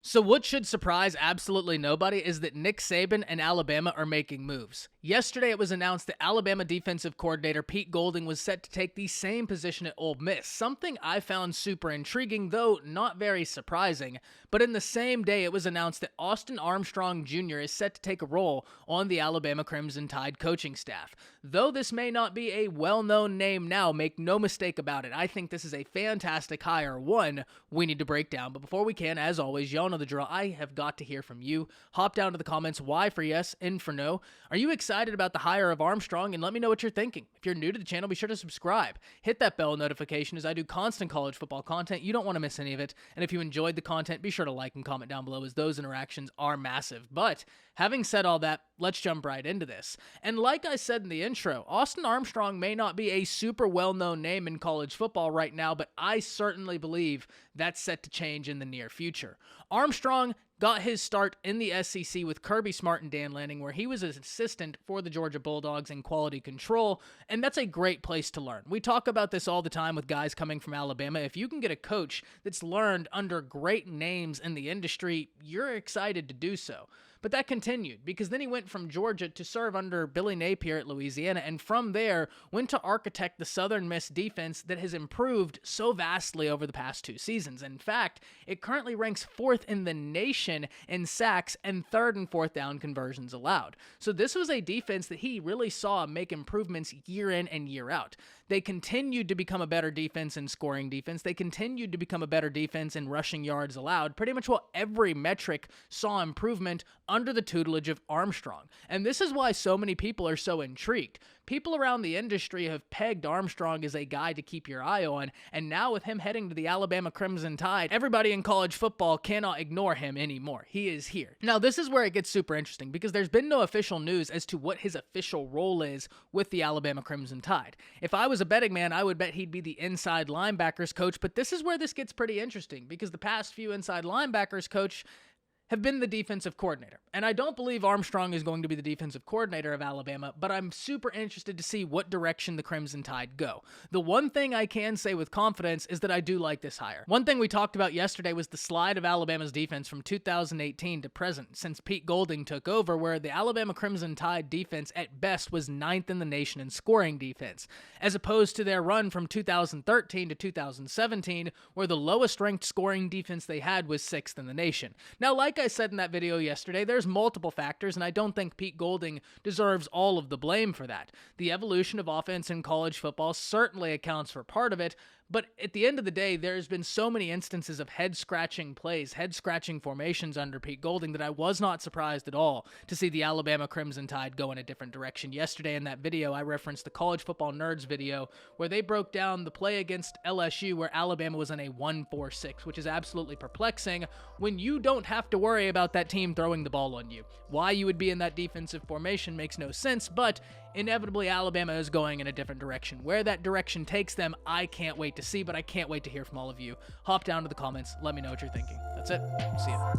So what should surprise absolutely nobody is that Nick Saban and Alabama are making moves. Yesterday it was announced that Alabama defensive coordinator Pete Golding was set to take the same position at Ole Miss, something I found super intriguing, though not very surprising. But in the same day it was announced that Austin Armstrong Jr. is set to take a role on the Alabama Crimson Tide coaching staff. Though this may not be a well-known name now, make no mistake about it, I think this is a fantastic hire, one we need to break down. But before we can, as always, y'all know the drill. I have got to hear from you. Hop down to the comments, Y for yes, N for no. Are you excited about the hire of Armstrong? And let me know what you're thinking. If you're new to the channel, be sure to subscribe. Hit that bell notification as I do constant college football content. You don't want to miss any of it. And if you enjoyed the content, be sure to like and comment down below, as those interactions are massive. But having said all that, let's jump right into this. And like I said in the intro, Austin Armstrong may not be a super well-known name in college football right now, but I certainly believe that's set to change in the near future. Armstrong got his start in the SEC with Kirby Smart and Dan Lanning, where he was an assistant for the Georgia Bulldogs in quality control, and that's a great place to learn. We talk about this all the time with guys coming from Alabama. If you can get a coach that's learned under great names in the industry, you're excited to do so. But that continued, because then he went from Georgia to serve under Billy Napier at Louisiana, and from there went to architect the Southern Miss defense that has improved so vastly over the past 2 seasons. In fact, it currently ranks 4th in the nation in sacks and 3rd and 4th down conversions allowed. So this was a defense that he really saw make improvements year in and year out. They continued to become a better defense in scoring defense. They continued to become a better defense in rushing yards allowed. Pretty much every metric saw improvement under the tutelage of Armstrong. And this is why so many people are so intrigued. People around the industry have pegged Armstrong as a guy to keep your eye on, and now with him heading to the Alabama Crimson Tide, everybody in college football cannot ignore him anymore. He is here. Now, this is where it gets super interesting, because there's been no official news as to what his official role is with the Alabama Crimson Tide. If I was a betting man, I would bet he'd be the inside linebackers coach, but this is where this gets pretty interesting, because the past few inside linebackers coach have been the defensive coordinator. And I don't believe Armstrong is going to be the defensive coordinator of Alabama, but I'm super interested to see what direction the Crimson Tide go. The one thing I can say with confidence is that I do like this hire. One thing we talked about yesterday was the slide of Alabama's defense from 2018 to present since Pete Golding took over, where the Alabama Crimson Tide defense at best was 9th in the nation in scoring defense, as opposed to their run from 2013 to 2017, where the lowest ranked scoring defense they had was 6th in the nation. Now, like I said in that video yesterday, there's multiple factors, and I don't think Pete Golding deserves all of the blame for that. The evolution of offense in college football certainly accounts for part of it, but at the end of the day, there's been so many instances of head-scratching plays, head-scratching formations under Pete Golding that I was not surprised at all to see the Alabama Crimson Tide go in a different direction. Yesterday in that video, I referenced the College Football Nerds video where they broke down the play against LSU where Alabama was in a 1-4-6, which is absolutely perplexing when you don't have to worry about that team throwing the ball on you. Why you would be in that defensive formation makes no sense, but inevitably Alabama is going in a different direction. Where that direction takes them, I can't wait to see, but I can't wait to hear from all of you. Hop down to the comments, let me know what you're thinking. That's it. See ya.